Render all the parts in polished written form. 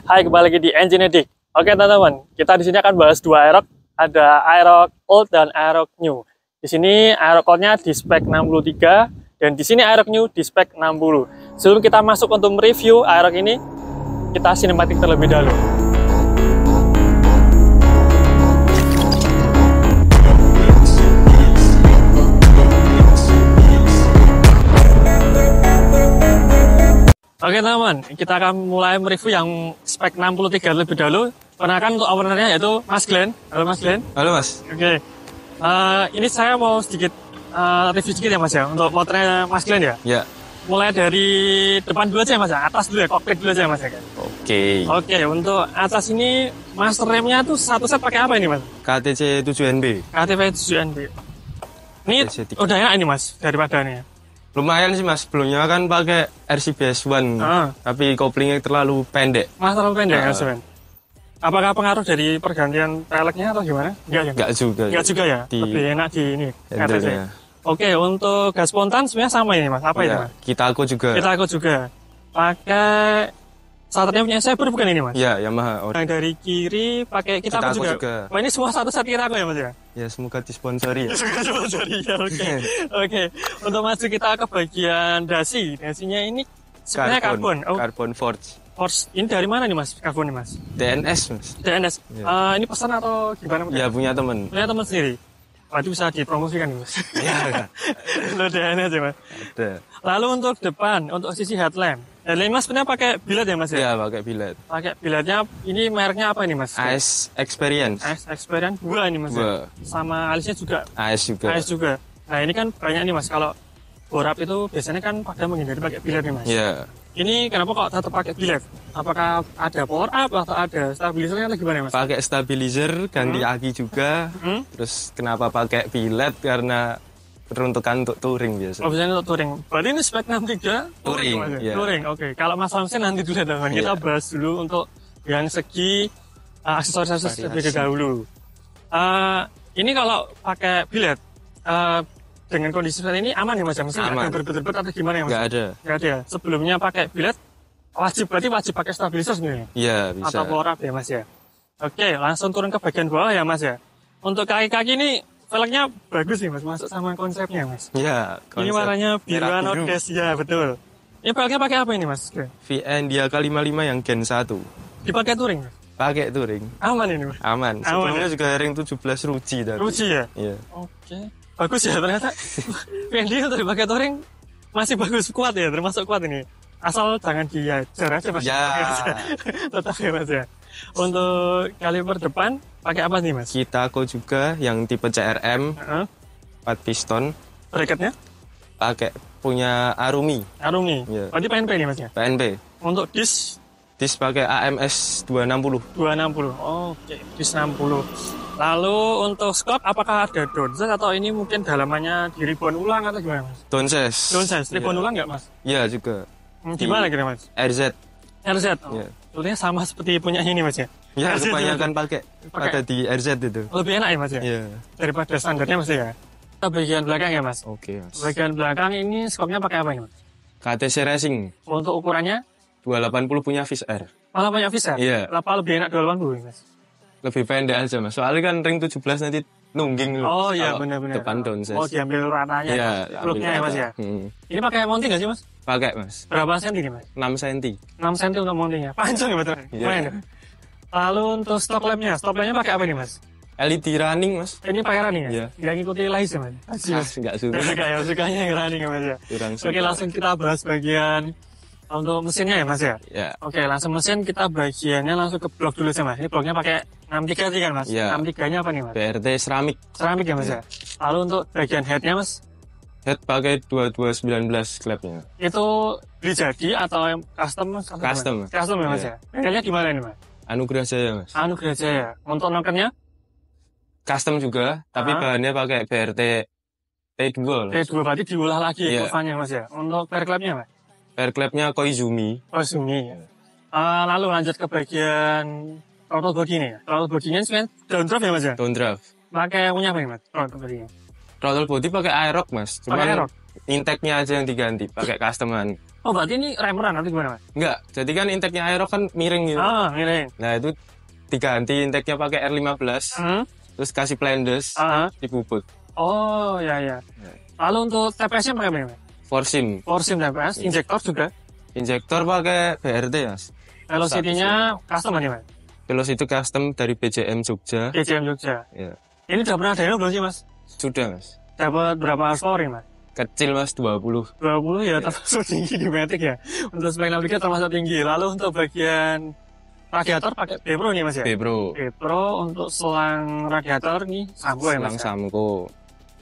Hai, kembali lagi di Engine Edict. Oke teman-teman, kita di sini akan bahas dua Aerox, ada Aerox Old dan Aerox New. Di sini Aerox Old-nya di spek 63 dan di sini Aerox New di spek 60. Sebelum kita masuk untuk mereview Aerox ini, kita sinematik terlebih dahulu. Oke teman-teman, kita akan mulai mereview yang spek 63 lebih dahulu. Perkenalkan untuk ownernya yaitu Mas Glenn. Halo Mas Glenn. Halo Mas. Oke, ini saya mau sedikit review sedikit ya Mas ya, untuk motornya Mas Glenn ya. Ya. Mulai dari depan dulu aja Mas ya, atas dulu ya, kokpit dulu aja Mas ya. Oke. Oke, untuk atas ini master remnya tuh satu set pakai apa ini Mas? KTC 7NB. KTP 7NB. Ini udah enak ini Mas daripada ini. Lumayan sih Mas, sebelumnya kan pakai RCBS1, tapi koplingnya terlalu pendek. Mas terlalu pendek ya Mas. Apakah pengaruh dari pergantian peleknya atau gimana? Enggak juga. Enggak juga ya? Lebih enak di ini, RTC. Oke, untuk gas spontan sebenarnya sama ini Mas, apa ini Mas? Kita aku juga. Pakai starternya punya Saber bukan ini Mas? Ya, Yamaha. Yang dari kiri pakai kita aku juga. Wah, ini semua satu set kita aku ya Mas ya? Ya, semoga disponsori ya. Semoga disponsori ya, oke. Oke, untuk masuk kita ke bagian dasi. Dasinya ini sebenarnya karbon. Karbon Forge. Forge, ini dari mana nih Mas, karbon nih Mas? DNS Mas. DNS. Ini pesan atau gimana Mas? Ya, punya teman. Punya teman sendiri. Berarti bisa dipromosikan nih Mas. Iya. Lo DNS ya Mas. Ada. Lalu untuk depan, untuk sisi headlamp. Headlamp Mas sebenarnya pakai billet ya Mas ya? Iya, pakai billet. Pakai billetnya, ini mereknya apa ini Mas? AS Experience. AS Experience 2 ini Mas ya? Sama alisnya juga? AS juga. AS juga. Nah ini kan banyak nih Mas, kalau borap itu biasanya kan pada menghindari pakai billet nih Mas. Iya. Ini kenapa kok tetap pakai billet? Apakah ada power up atau ada stabilizernya atau gimana Mas? Pakai stabilizer, ganti aki juga. Terus kenapa pakai billet? Karena peruntukan untuk touring biasa. Oh, biasanya untuk touring. Berarti ini spek 63 touring. Yeah. Touring, oke. Kalau masalah mesin nanti dulu teman. Kita bahas dulu untuk yang segi aksesoris lebih dahulu. Ini kalau pakai billet, dengan kondisi seperti ini aman ya Mas? Mesin nggak berbet-bet atau gimana ya Mas? Nggak ada. Nggak ada. Sebelumnya pakai billet, berarti wajib pakai stabilizer sebenarnya? Iya, bisa. Atau power up ya Mas ya? Oke, langsung turun ke bagian bawah ya Mas ya? Untuk kaki-kaki ini, velgnya bagus nih Mas, masuk sama konsepnya Mas. Iya. Ini warnanya biruan outcast, ya betul. Ini velgnya pakai apa ini Mas? VN Diaka 55 yang Gen 1. Dipakai touring Mas? Pakai touring. Aman ini Mas? Aman. Sebelumnya juga ring 17 Ruji tadi. Ruji ya? Iya. Oke. Bagus ya ternyata. Fendi untuk dipakai touring masih bagus, kuat ya, termasuk kuat ini. Asal jangan diajar aja Mas. Ya. Tetap ya Mas ya. Untuk kaliper depan pakai apa nih Mas? Kita juga yang tipe CRM 4 piston. Bracketnya? Pakai punya Arumi. Arumi. Ya. Berarti PNP nih Mas ya? PNP. Untuk disk pakai AMS 260. 260. Oke, disk 60. Lalu untuk skot apakah ada downsize atau ini mungkin dalamannya di ribbon ulang atau gimana Mas? Downsize. Downsize, ribbon ulang nggak Mas? Iya juga. Gimana kira Mas? RZ. RZ. Sebetulnya sama seperti punya ini Mas ya? Ya, kebanyakan pakai pada di RZ itu. Lebih enak ya Mas ya? Iya. Daripada standarnya Mas ya? Kita bagian belakang ya Mas? Oke Mas. Bagian belakang ini skopnya pakai apa ini Mas? KTC Racing. Untuk ukurannya? 280 punya Fish Air. Malah punya Fish Air? Iya. Apa lebih enak 280 Mas? Lebih pendek aja Mas. Soalnya kan ring 17 nanti nungging. Oh iya benar-benar. Depan downsize. Oh diambil rananya. Iya. Plugnya ya Mas ya? Ini pakai mounting nggak sih Mas? Pakai Mas. Berapa senti nih Mas? 6 cm. 6 cm untuk mountingnya. Panjang ya betul? Iya. Lalu untuk stop lampnya pakai apa nih Mas? LED running Mas. Ini pakai running ya? Iya. Nggak ngikuti lais ya Mas? Nggak suka. Nggak suka ya, sukanya yang running ya Mas ya? Oke langsung kita bahas bagian untuk mesinnya ya Mas ya? Ya. Oke langsung mesin kita bagiannya langsung ke blok dulu sih Mas. Ini bloknya pakai 63 kan Mas? Ya. 63-nya apa nih Mas? BRT Ceramik. Ceramik ya Mas ya? Lalu untuk bagian headnya Mas? Head pakai 2219 klepnya. Itu beli jadi atau yang custom Mas? Custom. Custom ya Mas ya? Bengkelnya di mana nih Mas? Anugerah Jaya Mas. Anugerah Jaya. Untuk nokennya? Custom juga, tapi bahannya pakai BRT T2. T2 berarti diolah lagi kurvanya Mas ya? Untuk pair clampnya Mas? Pair clampnya Koizumi. Koizumi. Lalu lanjut ke bagian throttle body nih. Throttle body-nya sebenarnya downdraft ya Mas ya? Downdraft. Pakai punya apa nih Mas? Throttle body-nya. Throttle body pakai Aerox Mas. Pakai Aerox. Intake-nya aja yang diganti, pakai customan. Oh, berarti ini remeran nanti gimana, Mas? Enggak, jadi kan intake-nya Aerox kan miring gitu. Miring. Nah, itu diganti intake-nya pakai R15. Terus kasih Plendes di bubut. Oh, ya. Lalu untuk TPS-nya pakai apa, Mas? Forsim. Forsim TPS, injektor juga. Injektor pakai BRT, Mas. Velocity-nya custom aja, Mas. Velocity custom dari BJM Jogja. BJM Jogja. Ya. Ini udah pernah dyno belum sih, Mas? Sudah, Mas. Dapat berapa horsepower, Mas? Kecil, Mas, 20. 20 ya, termasuk tinggi di Matic ya. Untuk spek 63 termasuk tinggi. Lalu untuk bagian radiator pakai B-Pro nih, Mas ya? B-Pro. B-Pro untuk selang radiator nih, Samco ya, Mas? Selang Samco.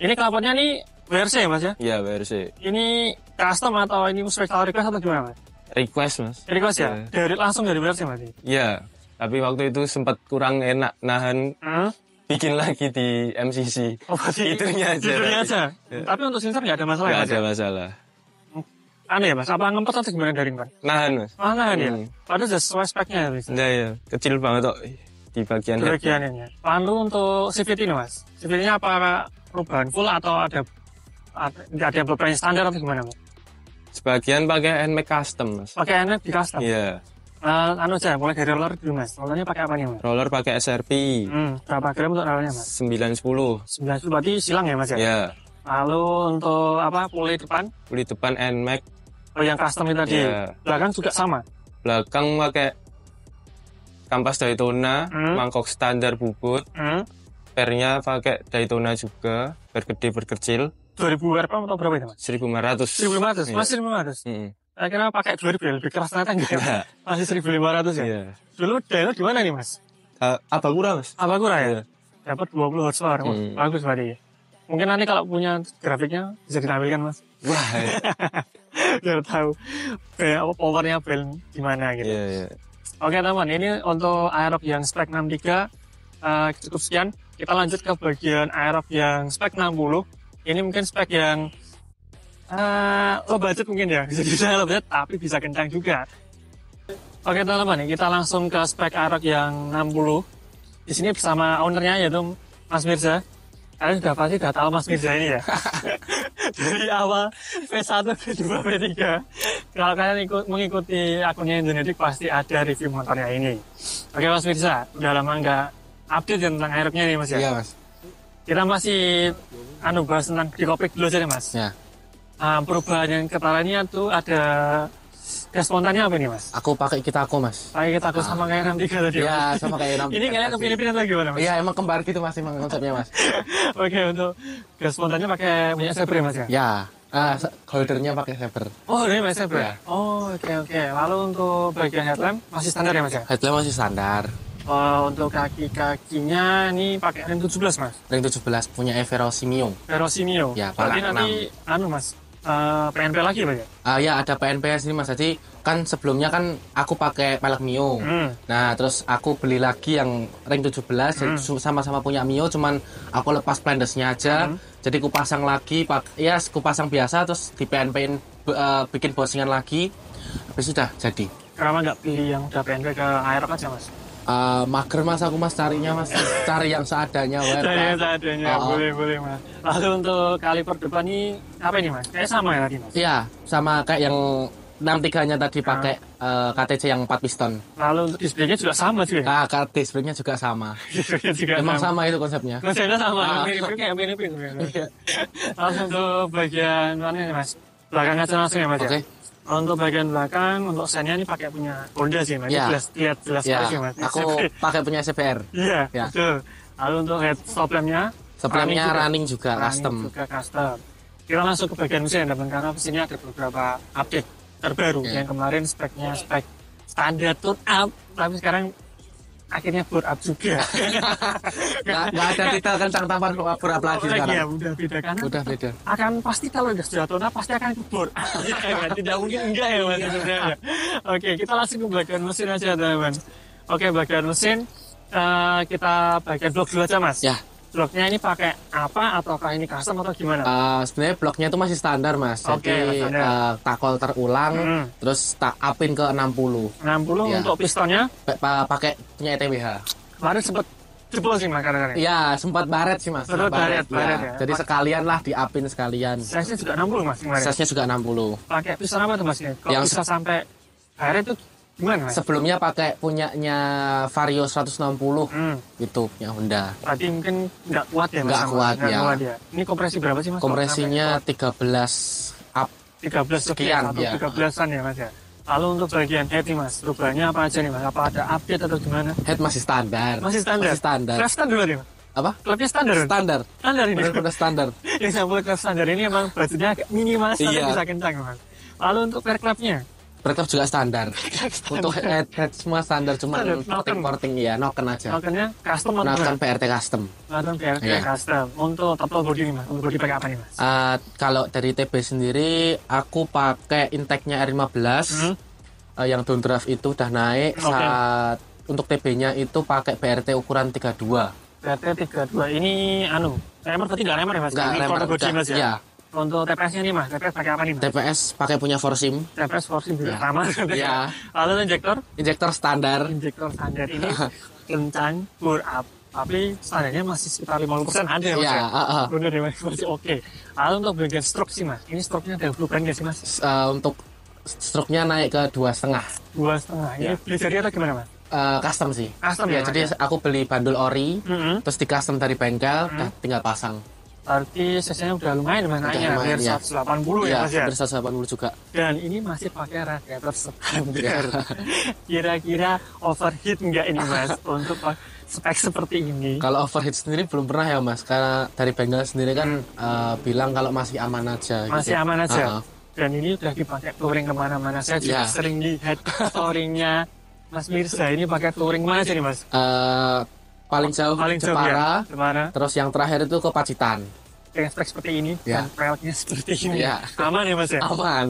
Ini knalpotnya nih WRC ya, Mas ya? Iya, WRC. Ini custom atau ini special request atau gimana, Mas? Request, Mas. Request ya? Langsung dari WRC, Mas? Iya, tapi waktu itu sempat kurang enak nahan. Bikin lagi di MCC. Oh, berarti itunya aja. Ya. Tapi untuk sensor nggak ada masalah nggak ya, ada masalah. Aneh ya, Mas? Apa ngempet atau gimana dari kan? Nahan, Mas. Nahan ya? Padahal sudah sesuai speknya ya, Mas? Ya. Kecil banget kok di bagian bagiannya. Lalu untuk CVT ini, Mas? CVT-nya apa perubahan full atau ada beberapa standar atau gimana, Mas? Sebagian pakai NMAX custom, Mas. Pakai NMAX di custom? Iya. Aja, mulai dari roller dulu, Mas. Rollernya pakai apa nih, Mas? Roller pakai SRP. Berapa gram untuk rollernya, Mas? 910. 910 berarti silang ya, Mas ya? Iya. Lalu untuk puli depan? Puli depan NMAX. Oh, yang custom itu tadi. Iya. Belakang juga sama? Belakang pakai kampas Daytona, mangkok standar bubut. Pernya pakai Daytona juga, bergede berkecil. 2000 RPM atau berapa itu, Mas? 1500. 1500? Iya. Masih 1500? Saya kira pakai 2000 ya, lebih keras ternyata enggak ya? Masih 1500 ya? Iya. Dulu dyno di mana nih, Mas? Abakura, Mas. Abakura ya? Iya. Dapat 20 horsepower. Bagus berarti. Mungkin nanti kalau punya grafiknya bisa ditampilkan, Mas. Wah. Biar tahu powernya bel gimana gitu. Iya. Oke, teman, ini untuk Aerox yang spek 63 cukup sekian. Kita lanjut ke bagian Aerox yang spek 60. Ini mungkin spek yang low budget mungkin ya, bisa dibilang low budget tapi bisa kencang juga. Oke, teman-teman, kita langsung ke spek Aerox yang 60. Di sini bersama ownernya yaitu Mas Mirza. Kalian sudah tahu Mas Mirza ini ya. Dari awal V1, V2, V3. Kalau kalian mengikuti akunnya Indonedik pasti ada review motornya ini. Oke, Mas Mirza, udah lama nggak update tentang Aerox-nya nih, Mas ya? Iya, Mas. Kita masih bahas tentang dikoplik dulu aja, Mas. Ya. Perubahan yang ketalannya tuh ada gas spontannya apa nih, Mas? Aku pakai Kitako, Mas. Pakai Kitako sama kayak 63 tadi. Iya, sama kayak 63. Ini kalian kepilih-pilih lagi mana, Mas? Iya, emang kembar gitu, Mas, emang konsepnya, Mas. Oke, untuk gas spontannya pakai minyak saber ya, Mas ya? Ya. Holdernya pakai saber. Oh, ini minyak saber. Ya. Oh, oke. Lalu untuk bagian headlamp masih standar ya, Mas ya? Headlamp masih standar. Untuk kaki-kakinya ini pakai ring 17, Mas. Ring 17 punya Verosimio. Verosimio. Ya, berarti nanti Mas, PNP lagi Pak ya? Ya, ada PNP sini, Mas. Jadi kan sebelumnya kan aku pakai pelek Mio. Nah, terus aku beli lagi yang ring 17 sama-sama punya Mio, cuman aku lepas blendesnya aja. Jadi ku pasang lagi, ku pasang biasa terus di PNP-in bikin bosingan lagi. Habis sudah jadi. Kenapa nggak pilih yang udah PNP ke Aerox aja, Mas? Mager, Mas, aku, Mas, carinya, Mas. Cari yang seadanya. Cari yang seadanya, boleh, Mas. Lalu untuk kaliper depan ini apa ini, Mas? Kayak sama ya tadi, Mas? Iya, sama kayak yang 63-nya tadi pakai KTC yang 4 piston. Lalu untuk displaynya juga sama sih ya? Displaynya juga sama. Displaynya juga Emang sama itu konsepnya. Konsepnya sama, mirip-mirip. Lalu untuk bagian mana nih, Mas? Belakang aja langsung ya, Mas? Oke. Untuk bagian belakang, untuk sennya ini pakai punya Honda sih, Mas. Ya. Jelas sekali, Mas. Aku pakai punya CBR. Iya, ya. Betul. Lalu untuk head stop lampnya running juga custom. Kita langsung ke bagian mesin, karena di sini ada beberapa update terbaru. Yang kemarin speknya spek standar tune up, tapi sekarang akhirnya bore up juga. Nggak ada titel kencang tanpa bore up lagi sekarang. Iya, udah beda kan? Udah beda. Akan pasti kalau udah sudah tune up pasti akan bore. Tidak mungkin enggak ya, Mas, sebenarnya. Oke, kita langsung ke bagian mesin aja, teman-teman. Oke, bagian mesin kita bagian blok dulu aja, Mas. Ya. Bloknya ini pakai apa, ataukah ini custom atau gimana? Sebenarnya bloknya itu masih standar, Mas. Jadi takol terulang, terus tak upin ke 60. 60 ya. Untuk pistonnya? Pakai punya ETBH. Kemarin sempat jebol sih mas kadang-kadang. Iya, sempat baret sih mas. Sempat baret ya. Jadi sekalian lah diapin sekalian. Size-nya juga 60 mas kemarin. Size-nya juga 60. Pakai piston apa tuh mas ini? Kok Yang bisa sampai baret itu gimana mas? Sebelumnya pakai punyanya Vario 160 gitu, punya Honda. Berarti mungkin nggak kuat ya mas? Nggak kuat, Nggak ya. kuat ya. Ini kompresi berapa sih mas? Kompresinya 13 up. 13 sekian, atau ya. 13-an ya mas ya. Lalu untuk bagian head nih mas, perubahannya apa aja nih mas? Apa ada update atau gimana? Head masih standar. Masih standar? Masih standar. Klep standar berarti mas? Apa? Klepnya standar? Standar. Standar ini? Benar-benar standar. Yang sampul klep standar ini emang budgetnya agak minimal, tapi Iya. bisa kencang mas. Lalu untuk per klepnya? Berarti juga standar. Untuk head semua standar, cuma Standar, noken. porting ya, noken aja. Nokennya custom atau Noken gimana? PRT custom. Noken PRT Iya. custom. Untuk total body nih mas, untuk body pakai apa nih mas? Kalau dari TB sendiri, aku pakai intake-nya R15. Yang downdraft itu udah naik. Oke. Saat untuk TB-nya itu pakai BRT ukuran 32. PRT 32 ini remer berarti nggak remer ya mas? Nggak Ini remer, total body udah, mas ya? iya. Untuk TPS-nya nih mas, TPS pakai apa nih mas? TPS pakai punya Forsim. TPS forcing juga Iya. sama. Iya. Lalu injektor? Injektor standar. Injektor standar ini kencang, bore up. Tapi standarnya masih sekitar 50% ada ya mas Iya, ya? Bener ya mas, masih oke. Lalu untuk bagian stroke sih mas, ini stroke-nya ada blueprint nggak sih mas? Untuk stroke-nya naik ke 2,5. 2,5. Ini beli dari atau gimana mas? Custom sih. Custom ya, ya, jadi Mas, aku beli bandul ori, Mm-hmm. terus di custom dari bengkel, udah tinggal pasang. Berarti cc-nya udah lumayan mas naiknya, lumayan, hampir ya. 180 ya mas ya? Hampir 180 juga. Dan ini masih pakai radiator standar. Kira-kira overheat nggak ini mas untuk spek seperti ini? Kalau overheat sendiri belum pernah ya mas, karena dari bengkel sendiri kan bilang kalau masih aman aja. Masih gitu. aman aja. Dan ini udah dipakai touring kemana-mana. Saya juga Ya. sering lihat story-nya Mas Mirza ini pakai touring mana sih nih mas? Paling jauh Paling jauh Jepara, ya? Jepara. terus yang terakhir itu ke Pacitan. Dengan spek seperti ini Ya. dan peleknya seperti ini. Ya. Aman ya mas ya? Aman.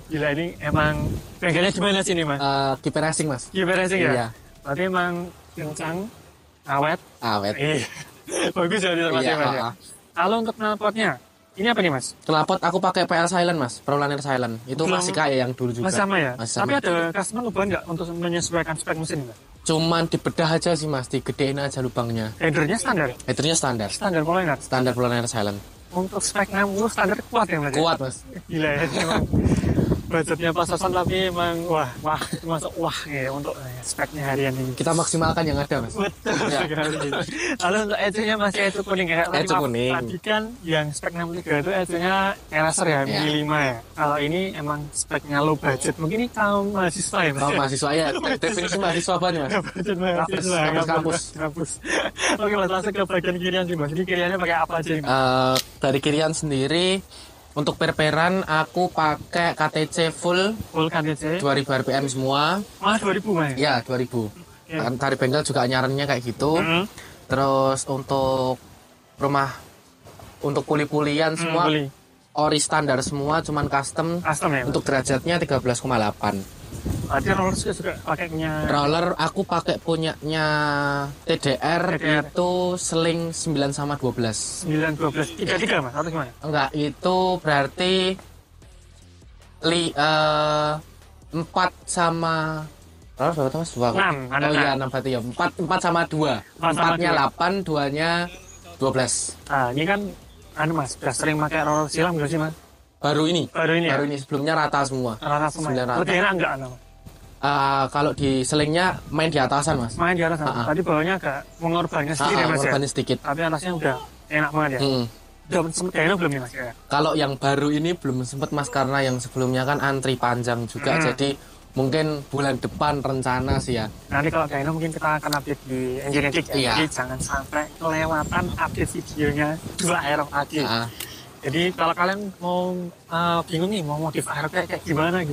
Gila ini emang bengkelnya gimana sih ini mas? Keep racing mas. Gimana sih ya? Iya. Berarti emang kencang, awet. Awet. Bagus ya mas Iya, ya mas ya? Lalu untuk knalpotnya, ini apa nih mas? Knalpot aku pakai PL Silent mas, Proliner Silent. Itu Belum- masih kayak yang dulu juga. Masih sama ya? Masih sama. Tapi ada customer lubang nggak untuk menyesuaikan spek mesin mas? Cuman dibedah aja sih mas, digedein aja lubangnya. Headernya standar? Headernya standar. Standar polymer. Standar Proliner Silent. Untuk spek 60 standar kuat ya mas? ya? Kuat mas. Gila ya emang budgetnya pas-pasan tapi emang wah masuk ya untuk speknya harian ini. Kita maksimalkan yang ada mas. Betul Ya. sekali. Lalu untuk ECU-nya masih ECU kuning ya? ECU kuning. Tadi kan yang spek 63 itu ECU-nya Eraser ya, Ya. Mini 5 ya. Kalau ini emang speknya low budget. Mungkin ini kaum mahasiswa ya mas? Oh mahasiswa ya, definisi mahasiswa apa nih mas? Budget mahasiswa. Kampus. Oke mas, langsung ke bagian kirian sih mas. Ini kiriannya pakai apa aja nih? Dari kirian sendiri, untuk perperan aku pakai KTC full Full KTC. 2000 RPM semua. 2000 mas? Ya 2000. Ya. Dari bengkel juga nyarannya kayak gitu. Mhm. Terus untuk kuli-kulian semua Beli. ori standar semua, cuman custom. Custom ya? Untuk derajatnya 13,8. Berarti roller juga pakainya Roller aku pakai punyanya TDR, TDR. itu seling 9 sama 12. 9, 12, 33 mas? Atau gimana? Enggak, itu berarti 4 sama berapa mas? 2. Enam, ada Oh iya, enam. 6 berarti ya. 4 sama 2. 4 sama 4-nya 2. 8, 2-nya 12. Nah, ini kan mas, udah sering pakai roller silam gak sih mas? Baru ini. Baru ini ya? Baru ini sebelumnya rata semua. Rata semua. Sembilan rata. Lebih enak enggak? Kalau di selingnya main di atasan mas. Main di atas. Tadi bawahnya agak mengorbankan sedikit ya mas ya? Korbannya sedikit. Tapi atasnya udah enak banget ya? Mm. Udah sempet dyno belum nih mas? Ya? Kalau yang baru ini belum sempet mas, karena yang sebelumnya kan antri panjang juga, jadi mungkin bulan depan rencana sih ya. Nanti kalau dyno mungkin kita akan update di Engineering ya? Iya. Jadi jangan sampai kelewatan update videonya 2 Aerox lagi. Ah, Jadi kalau kalian mau bingung nih mau modif Aerox kayak gimana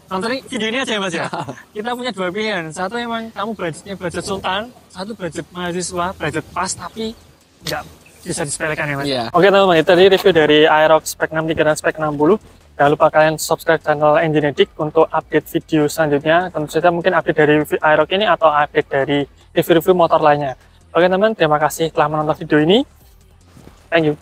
nonton video ini aja ya mas ya. Kita punya 2 pilihan. Satu emang kamu budgetnya budget sultan, satu budget mahasiswa, budget pas tapi nggak bisa disepelekan ya mas. Iya. Oke teman-teman, itu tadi review dari Aerox spek 63 dan spek 60. Jangan lupa kalian subscribe channel Engineering untuk update video selanjutnya. Tentu saja mungkin update dari Aerox ini atau update dari review-review motor lainnya. Oke teman-teman, terima kasih telah menonton video ini. Thank you.